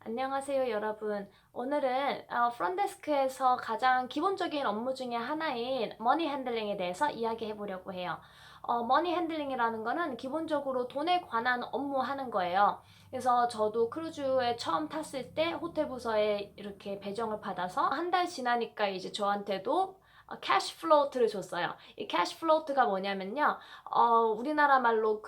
안녕하세요, 여러분. 오늘은 프론데스크에서 가장 기본적인 업무 중에 하나인 머니 핸들링에 대해서 이야기해 보려고 해요. 머니 핸들링이라는 거는 기본적으로 돈에 관한 업무 하는 거예요. 그래서 저도 크루즈에 처음 탔을 때 호텔 부서에 이렇게 배정을 받아서 한 달 지나니까 이제 저한테도 캐시 플로트를 줬어요. 이 캐시 플로트가 뭐냐면요. 우리나라 말로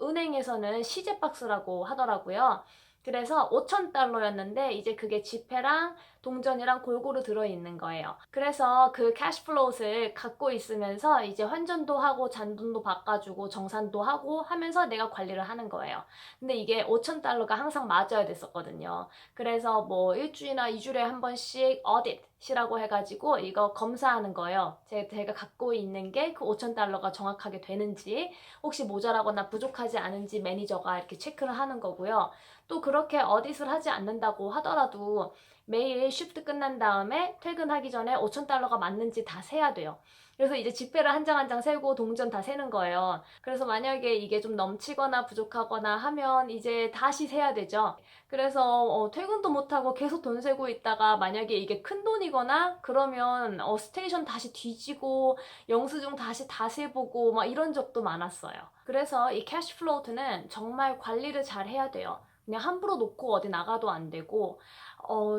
은행에서는 시제 박스라고 하더라고요. 그래서 5,000달러였는데 이제 그게 지폐랑 동전이랑 골고루 들어있는 거예요. 그래서 그 캐시플로우를 갖고 있으면서 이제 환전도 하고 잔돈도 바꿔주고 정산도 하고 하면서 내가 관리를 하는 거예요. 근데 이게 5,000달러가 항상 맞아야 됐었거든요. 그래서 뭐 일주일이나 이주일에 한 번씩 어딧이라고 해가지고 이거 검사하는 거예요. 제가 갖고 있는 게 그 5,000달러가 정확하게 되는지 혹시 모자라거나 부족하지 않은지 매니저가 이렇게 체크를 하는 거고요. 또 그렇게 어딧을 하지 않는다고 하더라도 매일 쉬프트 끝난 다음에 퇴근하기 전에 5,000달러가 맞는지 다 세야 돼요. 그래서 이제 지폐를 한 장 한 장 세고 동전 다 세는 거예요. 그래서 만약에 이게 좀 넘치거나 부족하거나 하면 이제 다시 세야 되죠. 그래서 퇴근도 못하고 계속 돈 세고 있다가 만약에 이게 큰 돈이거나 그러면 스테이션 다시 뒤지고 영수증 다시 다 세보고 막 이런 적도 많았어요. 그래서 이 캐시 플로우트는 정말 관리를 잘 해야 돼요. 그냥 함부로 놓고 어디 나가도 안 되고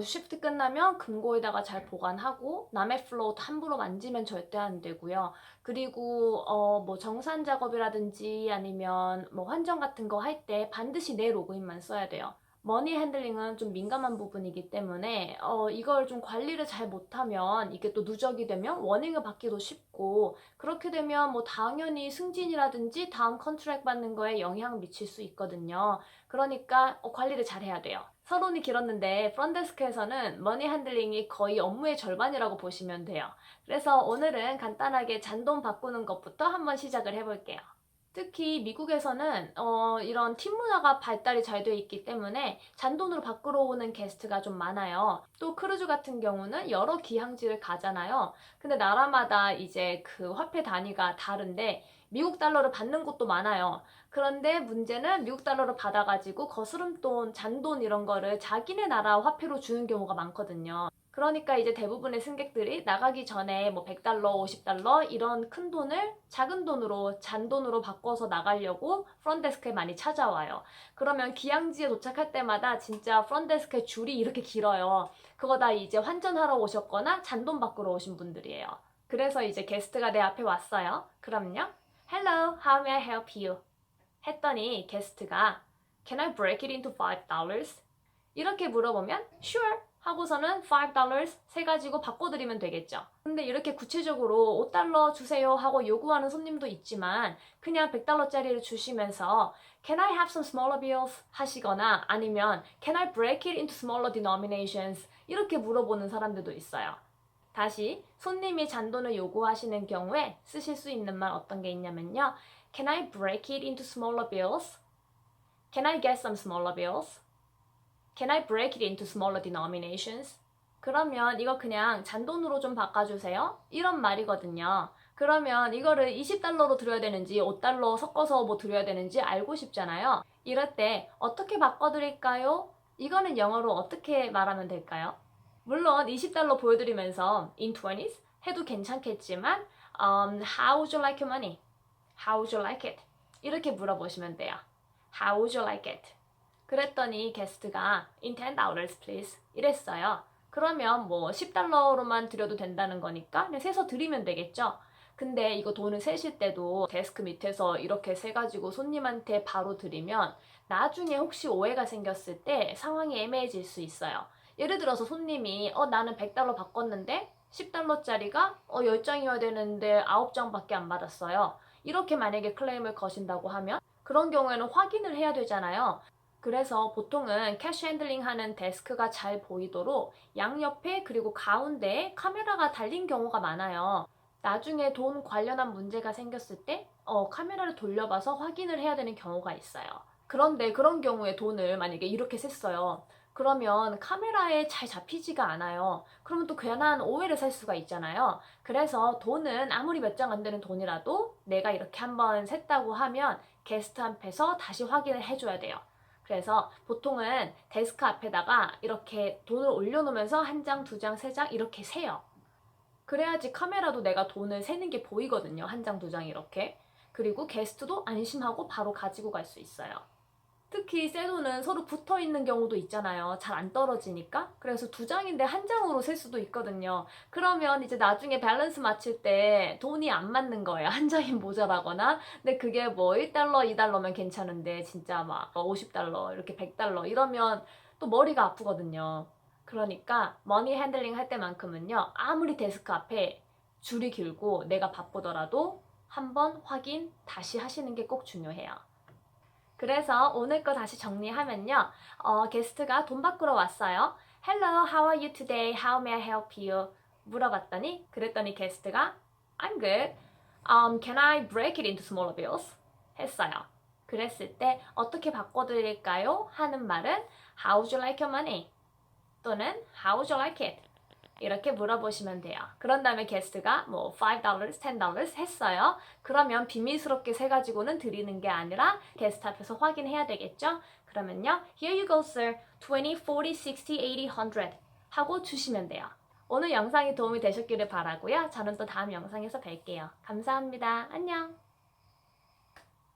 쉬프트 끝나면 금고에다가 잘 보관하고 남의 플로우트 함부로 만지면 절대 안 되고요. 그리고 뭐 정산 작업이라든지 아니면 뭐 환전 같은 거 할 때 반드시 내 로그인만 써야 돼요. 머니 핸들링은 좀 민감한 부분이기 때문에 이걸 좀 관리를 잘 못하면 이게 또 누적이 되면 워닝을 받기도 쉽고 그렇게 되면 뭐 당연히 승진이라든지 다음 컨트랙 받는 거에 영향 미칠 수 있거든요. 그러니까 관리를 잘 해야 돼요. 서론이 길었는데 프론데스크에서는 머니 핸들링이 거의 업무의 절반이라고 보시면 돼요. 그래서 오늘은 간단하게 잔돈 바꾸는 것부터 한번 시작을 해볼게요. 특히 미국에서는 이런 팀 문화가 발달이 잘 돼 있기 때문에 잔돈으로 바꾸러 오는 게스트가 좀 많아요. 또 크루즈 같은 경우는 여러 기항지를 가잖아요. 근데 나라마다 이제 그 화폐 단위가 다른데 미국 달러를 받는 곳도 많아요. 그런데 문제는 미국 달러를 받아가지고 거스름돈, 잔돈 이런 거를 자기네 나라 화폐로 주는 경우가 많거든요. 그러니까 이제 대부분의 승객들이 나가기 전에 뭐 100달러, 50달러 이런 큰 돈을 작은 돈으로, 잔돈으로 바꿔서 나가려고 프론데스크에 많이 찾아와요. 그러면 기항지에 도착할 때마다 진짜 프론데스크에 줄이 이렇게 길어요. 그거 다 이제 환전하러 오셨거나 잔돈 바꾸러 오신 분들이에요. 그래서 이제 게스트가 내 앞에 왔어요. 그럼요. Hello, how may I help you? 했더니 게스트가 Can I break it into $5? 이렇게 물어보면 Sure 하고서는 $5 세 가지고 바꿔드리면 되겠죠. 근데 이렇게 구체적으로 $5 주세요 하고 요구하는 손님도 있지만 그냥 $100짜리를 주시면서 Can I have some smaller bills? 하시거나 아니면 Can I break it into smaller denominations? 이렇게 물어보는 사람들도 있어요. 다시 손님이 잔돈을 요구하시는 경우에 쓰실 수 있는 말 어떤 게 있냐면요. Can I break it into smaller bills? Can I get some smaller bills? Can I break it into smaller denominations? 그러면 이거 그냥 잔돈으로 좀 바꿔주세요. 이런 말이거든요. 그러면 이거를 20달러로 드려야 되는지 5달러 섞어서 뭐 드려야 되는지 알고 싶잖아요. 이럴 때 어떻게 바꿔드릴까요? 이거는 영어로 어떻게 말하면 될까요? 물론 20달러 보여드리면서 in 20s 해도 괜찮겠지만 How would you like your money? How would you like it? 이렇게 물어보시면 돼요. How would you like it? 그랬더니 게스트가 in $10 please 이랬어요. 그러면 뭐 10달러로만 드려도 된다는 거니까 그냥 세서 드리면 되겠죠. 근데 이거 돈을 세실 때도 데스크 밑에서 이렇게 세가지고 손님한테 바로 드리면 나중에 혹시 오해가 생겼을 때 상황이 애매해질 수 있어요. 예를 들어서 손님이 나는 100달러 바꿨는데 10달러짜리가 10장이어야 되는데 9장밖에 안 받았어요. 이렇게 만약에 클레임을 거신다고 하면 그런 경우에는 확인을 해야 되잖아요. 그래서 보통은 캐시 핸들링 하는 데스크가 잘 보이도록 양옆에 그리고 가운데에 카메라가 달린 경우가 많아요. 나중에 돈 관련한 문제가 생겼을 때 카메라를 돌려봐서 확인을 해야 되는 경우가 있어요. 그런데 그런 경우에 돈을 만약에 이렇게 셌어요. 그러면 카메라에 잘 잡히지가 않아요. 그러면 또 괜한 오해를 살 수가 있잖아요. 그래서 돈은 아무리 몇 장 안 되는 돈이라도 내가 이렇게 한번 셌다고 하면 게스트 앞에서 다시 확인을 해줘야 돼요. 그래서 보통은 데스크 앞에다가 이렇게 돈을 올려놓으면서 한 장, 두 장, 세 장 이렇게 세요. 그래야지 카메라도 내가 돈을 세는 게 보이거든요. 한 장, 두 장 이렇게. 그리고 게스트도 안심하고 바로 가지고 갈 수 있어요. 특히 새 돈은 서로 붙어 있는 경우도 있잖아요. 잘 안 떨어지니까. 그래서 두 장인데 한 장으로 셀 수도 있거든요. 그러면 이제 나중에 밸런스 맞출 때 돈이 안 맞는 거예요. 한 장이 모자라거나. 근데 그게 뭐 1달러, 2달러면 괜찮은데 진짜 막 50달러, 이렇게 100달러 이러면 또 머리가 아프거든요. 그러니까 머니 핸들링 할 때만큼은요. 아무리 데스크 앞에 줄이 길고 내가 바쁘더라도 한번 확인 다시 하시는 게 꼭 중요해요. 그래서 오늘 거 다시 정리하면요. 게스트가 돈 받으러 왔어요. Hello, how are you today? How may I help you? 물어봤더니 그랬더니 게스트가 I'm good. Can I break it into smaller bills? 했어요. 그랬을 때 어떻게 바꿔드릴까요? 하는 말은 How would you like your money? 또는 How would you like it? 이렇게 물어보시면 돼요. 그런 다음에 게스트가 뭐 $5, $10 했어요. 그러면 비밀스럽게 세가지고는 드리는 게 아니라 게스트 앞에서 확인해야 되겠죠? 그러면요. Here you go, sir. 20, 40, 60, 80, 100 하고 주시면 돼요. 오늘 영상이 도움이 되셨기를 바라고요. 저는 또 다음 영상에서 뵐게요. 감사합니다. 안녕.